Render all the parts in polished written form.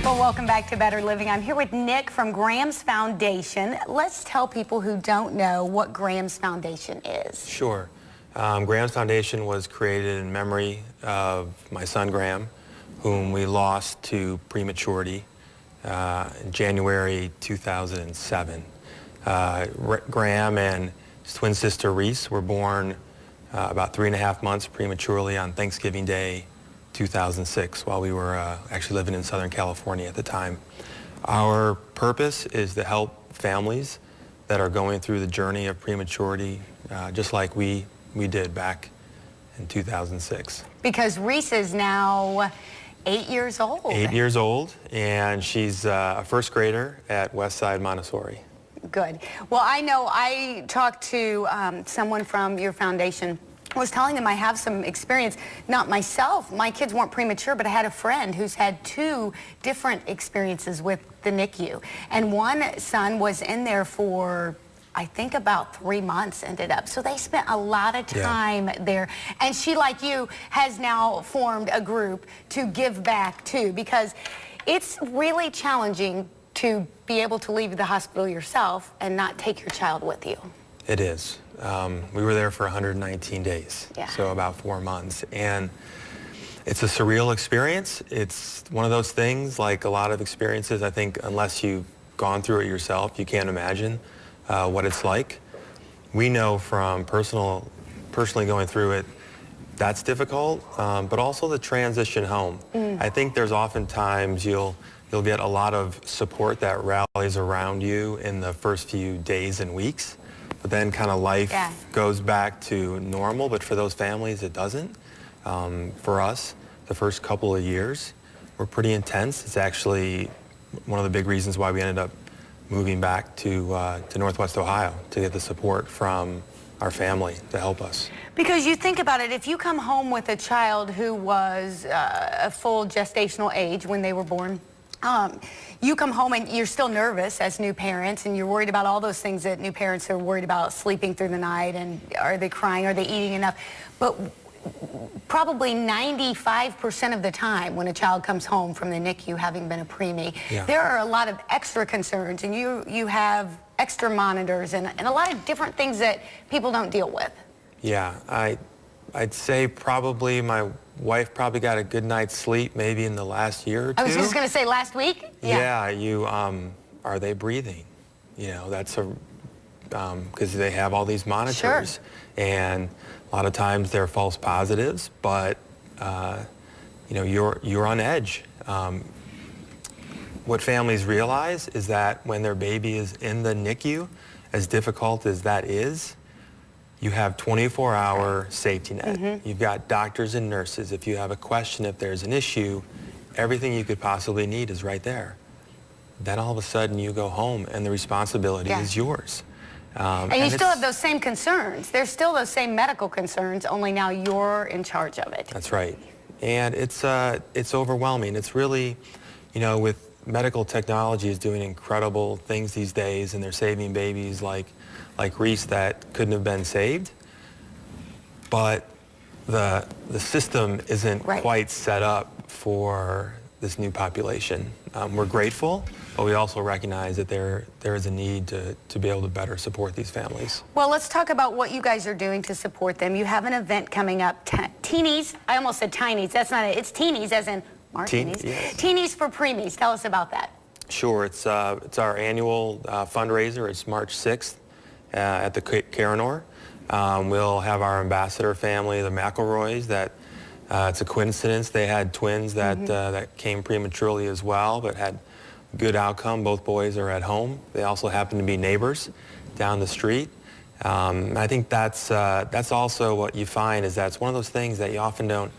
Well, welcome back to Better Living. I'm here with Nick from Graham's Foundation. Let's tell people who don't know what Graham's Foundation is. Sure. Graham's Foundation was created in memory of my son Graham, whom we lost to prematurity in January 2007. Graham and his twin sister Reese were born about 3.5 months prematurely on Thanksgiving Day 2006 while we were actually living in Southern California at the time. Our purpose is to help families that are going through the journey of prematurity just like we did back in 2006. Because Reese is now 8 years old. 8 years old, and she's a first grader at Westside Montessori. Good. Well, I know I talked to someone from your foundation. I was telling them I have some experience, not myself, my kids weren't premature, but I had a friend who's had 2 different experiences with the NICU. And one son was in there for, I think, about 3 months ended up. So they spent a lot of time there. And she, like you, has now formed a group to give back to, because it's really challenging to be able to leave the hospital yourself and not take your child with you. It is. We were there for 119 days, so about 4 months. And it's a surreal experience. It's one of those things, like a lot of experiences, I think, unless you've gone through it yourself, you can't imagine what it's like. We know from personally going through it, that's difficult, but also the transition home. I think there's oftentimes you'll get a lot of support that rallies around you in the first few days and weeks. But then kind of life goes back to normal, but for those families it doesn't. For us, the first couple of years were pretty intense. It's actually one of the big reasons why we ended up moving back to Northwest Ohio to get the support from our family to help us. Because you think about it, if you come home with a child who was a full gestational age when they were born, you come home and you're still nervous as new parents, and you're worried about all those things that new parents are worried about, sleeping through the night, and are they crying, are they eating enough? But probably 95% of the time when a child comes home from the NICU having been a preemie, there are a lot of extra concerns, and you have extra monitors and a lot of different things that people don't deal with. Yeah, I'd say probably my wife probably got a good night's sleep maybe in the last year or 2. I was just going to say last week. Yeah, you are they breathing? You know, that's a because they have all these monitors, and a lot of times they're false positives, but you know, you're on edge. What families realize is that when their baby is in the NICU, as difficult as that is, you have 24-hour safety net. You've got doctors and nurses. If you have a question, if there's an issue, everything you could possibly need is right there. Then all of a sudden you go home and the responsibility is yours. And you still have those same concerns. There's still those same medical concerns, only now you're in charge of it. That's right. And it's overwhelming. It's really, you know, with medical technology is doing incredible things these days, and they're saving babies like Reese that couldn't have been saved. But the system isn't quite set up for this new population. We're grateful, but we also recognize that there is a need to be able to better support these families. Well, let's talk about what you guys are doing to support them. You have an event coming up, Tinis. I almost said Tinis. That's not it. It's Tinis, as in Martinis. Tinis for Preemies. Tell us about that. Sure. It's our annual fundraiser. It's March 6th at the Carinor. We'll have our ambassador family, the McElroys, that it's a coincidence. They had twins that, that came prematurely as well, but had good outcome. Both boys are at home. They also happen to be neighbors down the street. I think that's also what you find is that it's one of those things that you often don't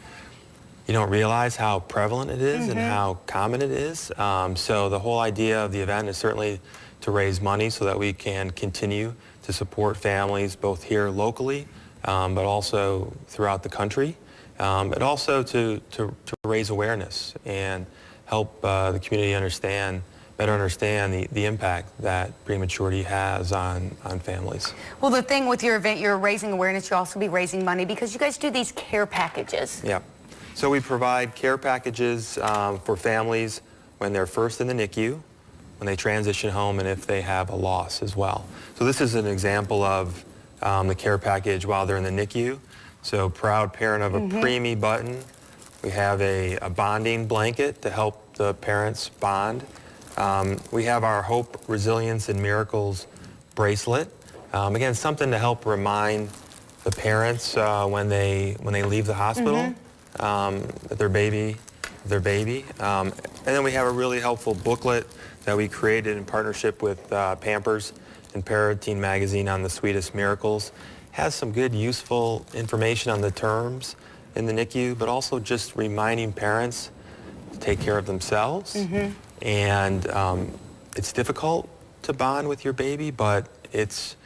realize how prevalent it is and how common it is. So the whole idea of the event is certainly to raise money so that we can continue to support families both here locally, but also throughout the country, but also to raise awareness and help the community better understand the impact that prematurity has on families. Well, the thing with your event, you're raising awareness, you'll also be raising money because you guys do these care packages. Yeah. So we provide care packages for families when they're first in the NICU, when they transition home, and if they have a loss as well. So this is an example of the care package while they're in the NICU. So proud parent of a preemie button. We have a bonding blanket to help the parents bond. We have our Hope, Resilience, and Miracles bracelet. Again, something to help remind the parents when they leave the hospital that their baby. And then we have a really helpful booklet that we created in partnership with Pampers and Parateen Magazine on the Sweetest Miracles. Has some good, useful information on the terms in the NICU, but also just reminding parents to take care of themselves. And it's difficult to bond with your baby, but it's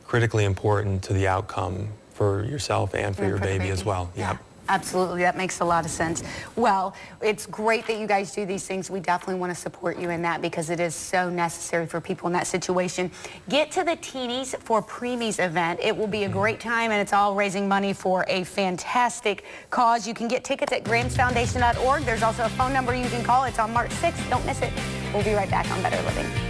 critically important to the outcome for yourself and for your baby as well. Yeah. Absolutely, that makes a lot of sense. Well, it's great that you guys do these things. We definitely want to support you in that because it is so necessary for people in that situation. Get to the Tinis for Preemies event. It will be a great time, and it's all raising money for a fantastic cause. You can get tickets at grahamsfoundation.org. There's also a phone number you can call. It's on March 6th. Don't miss it. We'll be right back on Better Living.